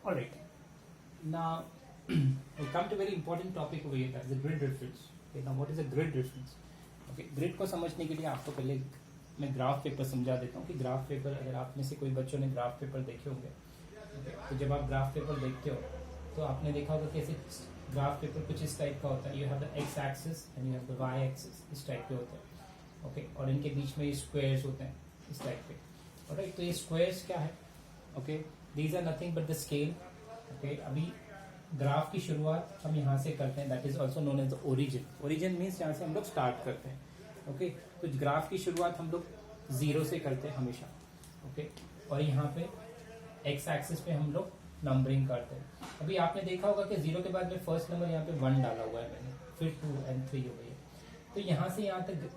All right. Now we come to a very important topic over here, that is the grid reference. Okay, now what is a grid reference? Okay, grid को समझने के लिए आपको पहले मैं graph paper समझा देता हूँ कि ग्राफ पेपर, अगर आप में से कोई बच्चों ने ग्राफ पेपर देखे होंगे, तो जब आप ग्राफ पेपर देखते हो तो आपने देखा होगा कैसे ग्राफ पेपर कुछ इस टाइप का होता है. You have the X axis and you have the Y axis, इस टाइप के होते हैं. ओके, और इनके बीच में ये स्क्वायर्स होते हैं इस टाइप के. ऑलराइट, तो ये स्क्वायर्स क्या है? Okay, these are nothing but the scale. Okay, अभी ग्राफ की शुरुआत हम यहाँ से करते हैं, that is also known as the origin. Origin means यहाँ से हम लोग स्टार्ट करते हैं. ओके, तो ग्राफ की शुरुआत हम लोग जीरो से करते हैं हमेशा. ओके, और यहाँ पे एक्स एक्सिस पे हम लोग नंबरिंग करते हैं. अभी आपने देखा होगा कि जीरो के बाद में फर्स्ट नंबर यहाँ पे 1 डाला हुआ है मैंने, फिर 2 and 3 हो गई है. तो यहाँ से यहाँ तक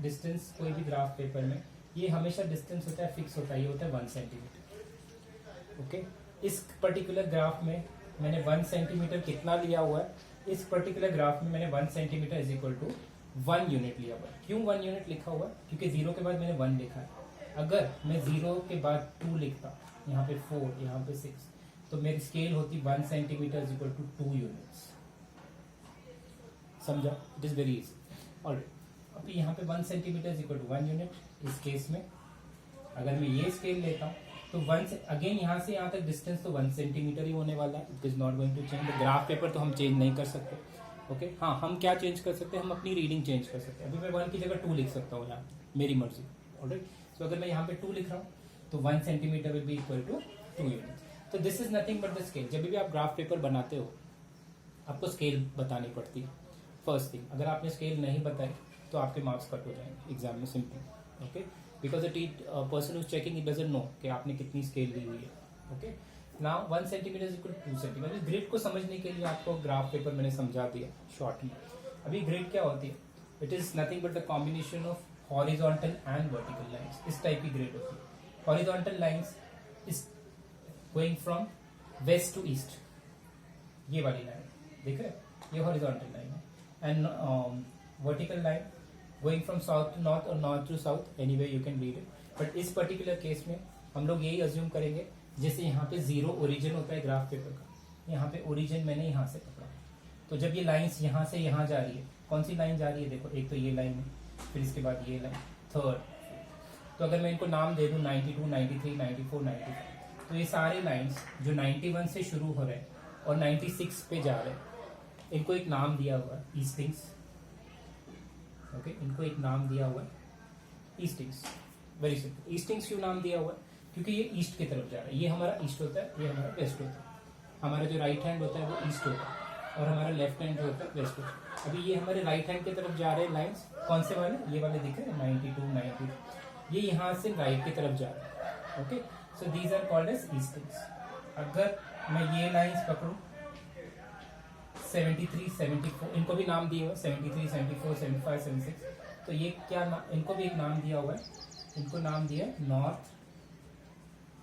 डिस्टेंस कोई भी ग्राफ पेपर में ये हमेशा डिस्टेंस होता है, फिक्स होता है, ये होता है 1 सेंटीमीटर. ओके, इस पर्टिकुलर ग्राफ में मैंने 1 सेंटीमीटर कितना लिया हुआ है? इस पर्टिकुलर ग्राफ में मैंने 1 centimetre is equal to 1 unit लिया हुआ है. क्यों 1 यूनिट लिखा हुआ है? क्योंकि जीरो के बाद मैंने 1 लिखा है. अगर मैं जीरो के बाद 2 लिखता, यहाँ पे 4, यहाँ पे 6, तो मेरी स्केल होती 1 centimetre is equal to 2 units. समझा? It is very easy. Alright, अभी यहाँ पे 1 centimetre is equal to 1 unit. इस केस में अगर मैं ये स्केल लेता हूँ तो 1 से अगेन यहाँ से यहाँ तक डिस्टेंस तो 1 सेंटीमीटर ही होने वाला है. It is not going to change. Graph paper तो हम चेंज नहीं कर सकते. ओके, हाँ, हम क्या चेंज कर सकते हैं? हम अपनी रीडिंग चेंज कर सकते हैं. अभी मैं 1 की जगह 2 लिख सकता हूँ यहाँ, मेरी मर्जी. ऑलराइट, सो अगर मैं यहाँ पे 2 लिख रहा हूँ तो 1 centimetre will be equal to 2 unit. तो this is nothing but the scale. जब भी आप ग्राफ पेपर बनाते हो आपको स्केल बतानी पड़ती है. फर्स्ट थिंग, अगर आपने स्केल नहीं बताई तो आपके मार्क्स कट हो जाएंगे एग्जाम में, simple. Okay, because the person who checking it doesn't know कि आपने कितनी स्केल ली हुई है. Okay, now 1 centimetre is equal to 2 centimetre. Grid को समझने के लिए आपको ग्राफ पेपर मैंने समझा दिया शॉर्ट में. अभी ग्रिड क्या होती है? It is nothing but the combination of horizontal and vertical lines. इस टाइप की ग्रिड होती है. Horizontal lines is going from west to east. ये वाली लाइन देख रहे हैं, ये हॉरिजॉन्टल लाइन है. And vertical line going from south to north और north to south. Anyway you can read it. But इस पर्टिकुलर केस में हम लोग यही अज्यूम करेंगे, जैसे यहाँ पे जीरो ओरिजिन होता है ग्राफ पेपर का, यहाँ पे ओरिजिन मैंने यहाँ से पकड़ा. तो जब ये लाइंस यहाँ से यहाँ जा रही है, कौन सी लाइन जा रही है? देखो, एक तो ये लाइन है, फिर इसके बाद ये लाइन, थर्ड. तो अगर मैं इनको नाम दे दूं 92, 93, 94, 95, तो ये सारे लाइंस जो 91 से शुरू हो रहे हैं और 96 पे जा रहे हैं, इनको एक नाम दिया हुआ है ईस्टिंग्स. ओके, इनको एक नाम दिया हुआ है ईस्टिंग्स. Very simple. ईस्टिंग्स क्यों नाम दिया हुआ है? क्योंकि ये ईस्ट की तरफ जा रहा है. ये हमारा ईस्ट होता है, ये हमारा वेस्ट होता है. हमारा जो राइट हैंड होता है वो ईस्ट होता है और हमारा लेफ्ट हैंड जो होता है वेस्ट होता है. अभी ये हमारे राइट हैंड की तरफ जा रहे हैं लाइंस. कौन से वाले? ये वाले दिख रहे हैं, 92, 90. ये यहाँ से राइट की तरफ जा रहे हैं. Okay, so these are called as eastings. अगर मैं ये लाइंस पकड़ू 73, 74, इनको भी नाम दिए हुए 73, 74, 75, 76. तो ये क्या इनको भी एक नाम दिया हुआ है. इनको नाम दिया है नॉर्थ,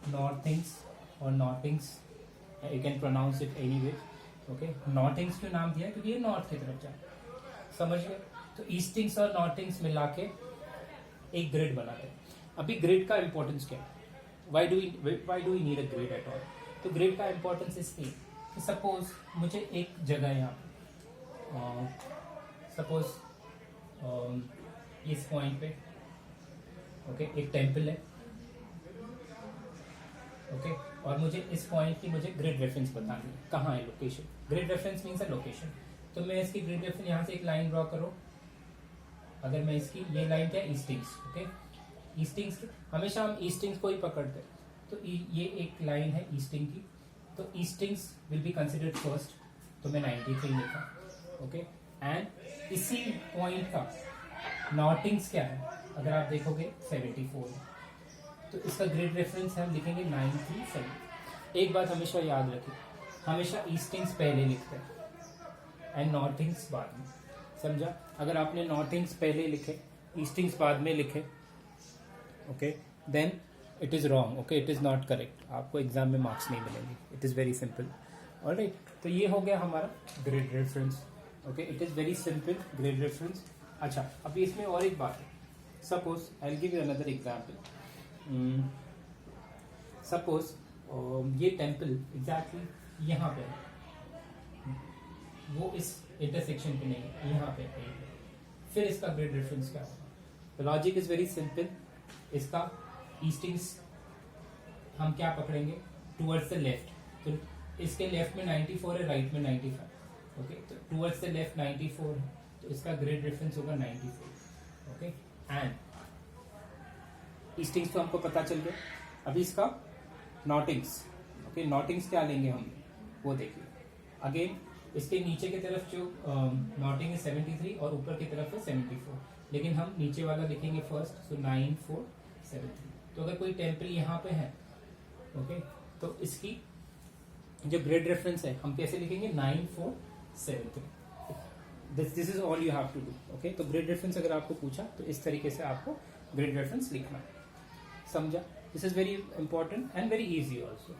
नॉर्थिंग्स और northings. You can pronounce it any way. Okay, northings क्यों नाम दिया है? क्योंकि ये नॉर्थ की तरफ जा रहा है. समझ गए? तो ईस्टिंग्स और नॉर्थिंग्स मिला के एक ग्रिड बनाते हैं. अभी ग्रिड का इंपॉर्टेंस क्या है? Why do we need a grid at all? तो ग्रिड का इंपॉर्टेंस इसलिए कि सपोज मुझे एक जगह यहाँ सपोज इस पॉइंट पे ओके एक टेम्पल है. ओके, और मुझे इस पॉइंट की मुझे ग्रिड रेफरेंस बतानी है. कहाँ है location? Grid reference means a location. तो मैं इसकी ग्रिड रेफरेंस यहाँ से एक लाइन ड्रॉ करो. अगर मैं इसकी ये लाइन क्या है? ईस्टिंग्स. ओके, ईस्टिंग्स हमेशा हम ईस्टिंग्स को ही पकड़ते हैं. तो ये एक लाइन है ईस्टिंग की. तो eastings will be considered first. तो मैं 93 लिखा. ओके, एंड इसी पॉइंट का नॉर्थिंग्स क्या है? अगर आप देखोगे 74 है. तो इसका ग्रिड रेफरेंस हम लिखेंगे 97. एक बात हमेशा याद रखिए, हमेशा ईस्टिंग्स पहले लिखते हैं एंड नॉर्थिंग्स बाद में. समझा? अगर आपने नॉर्थिंग्स पहले लिखे, ईस्टिंग्स बाद में लिखे, okay, then it is wrong. Okay, it is not correct. आपको एग्जाम में मार्क्स नहीं मिलेंगे. It is very simple. Alright, तो ये हो गया हमारा grid reference. Okay, it is very simple grid reference. अच्छा, अभी इसमें और एक बात है. Suppose I will give you another example. Suppose ये टेम्पल एग्जैक्टली यहाँ पे है, वो इस इंटरसेक्शन पे नहीं है, यहाँ पे है। फिर इसका ग्रिड रेफरेंस क्या होगा? The logic is very simple. इसका ईस्टिंग्स हम क्या पकड़ेंगे? टुवर्ड्स द लेफ्ट, तो इसके लेफ्ट में 94 है, राइट में 95। ओके, तो टुवर्ड्स द लेफ्ट 94 है, तो इसका ग्रिड रेफरेंस होगा 94। ओके, एंड ईस्टिंग्स तो हमको पता चल गया। अभी इसका नॉटिंग्स, ओके, नॉटिंग्स क्या लेंगे हम, वो देखिए। अगेन इसके नीचे की तरफ जो नॉटिंग है 73 और ऊपर की तरफ है 74, लेकिन हम नीचे वाला लिखेंगे फर्स्ट, सो 9473। तो अगर कोई टेम्पल यहाँ पे है, ओके, तो इसकी जो ग्रिड रेफरेंस है हम कैसे लिखेंगे? 9473। This is all you have to do. Okay, तो ग्रिड रेफरेंस अगर आपको पूछा तो इस तरीके से आपको ग्रिड रेफरेंस लिखना है। समझा? This is very important and very easy also.